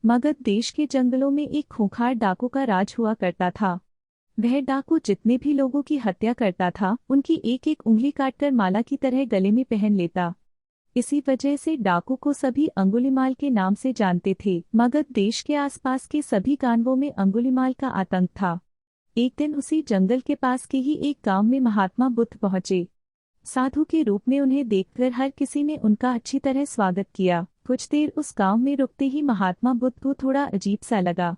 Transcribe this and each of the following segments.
मगध देश के जंगलों में एक खूंखार डाकू का राज हुआ करता था। वह डाकू जितने भी लोगों की हत्या करता था उनकी एक एक उंगली काटकर माला की तरह गले में पहन लेता। इसी वजह से डाकू को सभी अंगुलीमाल के नाम से जानते थे। मगध देश के आसपास के सभी गांवों में अंगुलीमाल का आतंक था। एक दिन उसी जंगल के पास के ही एक गांव में महात्मा बुद्ध पहुंचे। साधु के रूप में उन्हें देखकर हर किसी ने उनका अच्छी तरह स्वागत किया। कुछ देर उस गांव में रुकते ही महात्मा बुद्ध को थोड़ा अजीब सा लगा।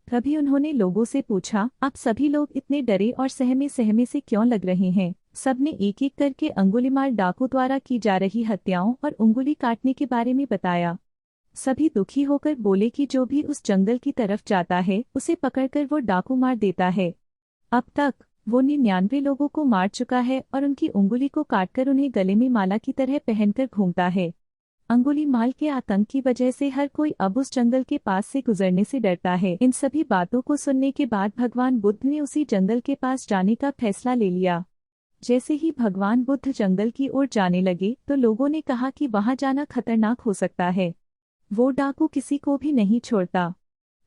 तभी उन्होंने लोगों से पूछा, आप सभी लोग इतने डरे और सहमे सहमे से क्यों लग रहे हैं? सबने एक एक करके अंगुलीमाल डाकू द्वारा की जा रही हत्याओं और उंगली काटने के बारे में बताया। सभी दुखी होकर बोले कि जो भी उस जंगल की तरफ जाता है उसे पकड़कर वो डाकू मार देता है। अब तक वो 99 लोगों को मार चुका है और उनकी उंगली को काटकर उन्हें गले में माला की तरह पहनकर घूमता है। अंगुलीमाल के आतंक की वजह से हर कोई अब उस जंगल के पास से गुजरने से डरता है। इन सभी बातों को सुनने के बाद भगवान बुद्ध ने उसी जंगल के पास जाने का फैसला ले लिया। जैसे ही भगवान बुद्ध जंगल की ओर जाने लगे तो लोगों ने कहा कि वहां जाना खतरनाक हो सकता है। वो डाकू किसी को भी नहीं छोड़ता।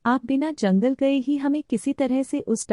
आप बिना जंगल गए ही हमें किसी तरह से उस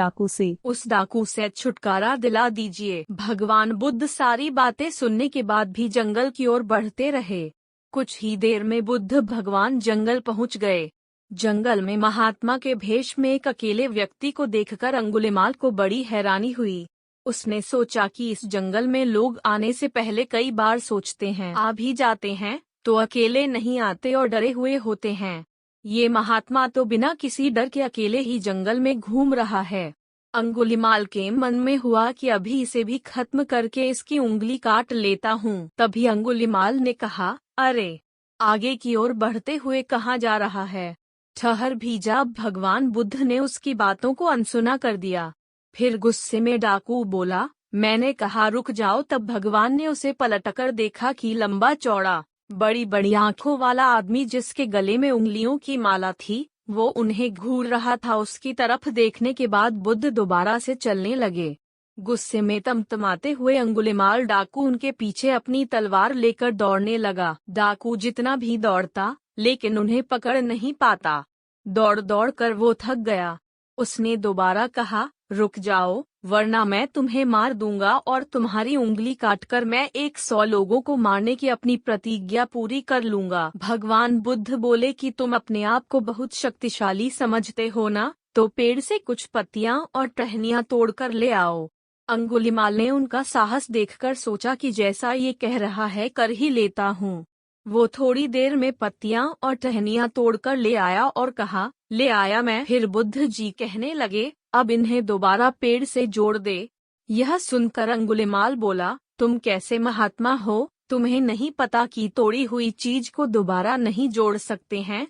डाकू से छुटकारा दिला दीजिए। भगवान बुद्ध सारी बातें सुनने के बाद भी जंगल की ओर बढ़ते रहे। कुछ ही देर में बुद्ध भगवान जंगल पहुंच गए। जंगल में महात्मा के भेष में एक अकेले व्यक्ति को देखकर अंगुलीमाल को बड़ी हैरानी हुई। उसने सोचा कि इस जंगल में लोग आने से पहले कई बार सोचते हैं, आ भी जाते हैं तो अकेले नहीं आते और डरे हुए होते हैं। ये महात्मा तो बिना किसी डर के अकेले ही जंगल में घूम रहा है। अंगुलीमाल के मन में हुआ कि अभी इसे भी खत्म करके इसकी उंगली काट लेता हूँ। तभी अंगुलीमाल ने कहा, अरे, आगे की ओर बढ़ते हुए कहाँ जा रहा है? ठहर भी जा। भगवान बुद्ध ने उसकी बातों को अनसुना कर दिया। फिर गुस्से में डाकू बोला, मैंने कहा रुक जाओ। तब भगवान ने उसे पलटकर देखा कि लंबा चौड़ा बड़ी बड़ी आंखों वाला आदमी जिसके गले में उंगलियों की माला थी वो उन्हें घूर रहा था। उसकी तरफ देखने के बाद बुद्ध दोबारा से चलने लगे। गुस्से में तमतमाते हुए अंगुलीमाल डाकू उनके पीछे अपनी तलवार लेकर दौड़ने लगा। डाकू जितना भी दौड़ता लेकिन उन्हें पकड़ नहीं पाता। दौड़ दौड़ कर वो थक गया। उसने दोबारा कहा, रुक जाओ वरना मैं तुम्हें मार दूंगा और तुम्हारी उंगली काटकर मैं 100 लोगों को मारने की अपनी प्रतिज्ञा पूरी कर लूंगा। भगवान बुद्ध बोले कि तुम अपने आप को बहुत शक्तिशाली समझते हो ना, तो पेड़ से कुछ पत्तियां और टहनियां तोड़कर ले आओ। अंगुलीमाल ने उनका साहस देखकर सोचा कि जैसा ये कह रहा है कर ही लेता हूँ। वो थोड़ी देर में पत्तियां और टहनियां तोड़कर ले आया और कहा, ले आया मैं। फिर बुद्ध जी कहने लगे, अब इन्हें दोबारा पेड़ से जोड़ दे। यह सुनकर अंगुलीमाल बोला, तुम कैसे महात्मा हो? तुम्हें नहीं पता कि तोड़ी हुई चीज को दोबारा नहीं जोड़ सकते हैं?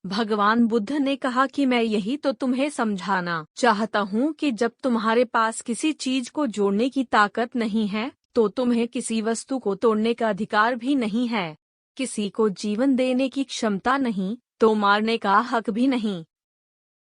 भगवान बुद्ध ने कहा कि मैं यही तो तुम्हें समझाना चाहता हूँ कि जब तुम्हारे पास किसी चीज को जोड़ने की ताकत नहीं है तो तुम्हें किसी वस्तु को तोड़ने का अधिकार भी नहीं है। किसी को जीवन देने की क्षमता नहीं तो मारने का हक भी नहीं।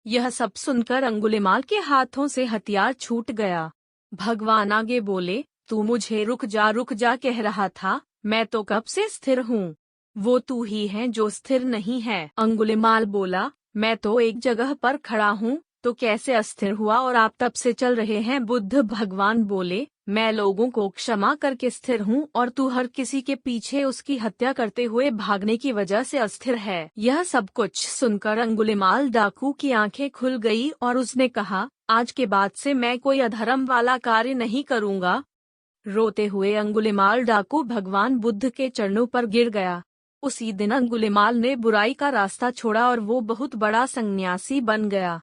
यह सब सुनकर अंगुलीमाल के हाथों से हथियार छूट गया। भगवान आगे बोले, तू मुझे रुक जा कह रहा था, मैं तो कब से स्थिर हूँ। वो तू ही है जो स्थिर नहीं है। अंगुलीमाल बोला, मैं तो एक जगह पर खड़ा हूँ तो कैसे अस्थिर हुआ और आप तब से चल रहे हैं। बुद्ध भगवान बोले, मैं लोगों को क्षमा करके स्थिर हूँ और तू हर किसी के पीछे उसकी हत्या करते हुए भागने की वजह से अस्थिर है। यह सब कुछ सुनकर अंगुलीमाल डाकू की आंखें खुल गई और उसने कहा, आज के बाद से मैं कोई अधर्म वाला कार्य नहीं करूँगा। रोते हुए अंगुलीमाल डाकू भगवान बुद्ध के चरणों पर गिर गया। उसी दिन अंगुलीमाल ने बुराई का रास्ता छोड़ा और वो बहुत बड़ा सन्यासी बन गया।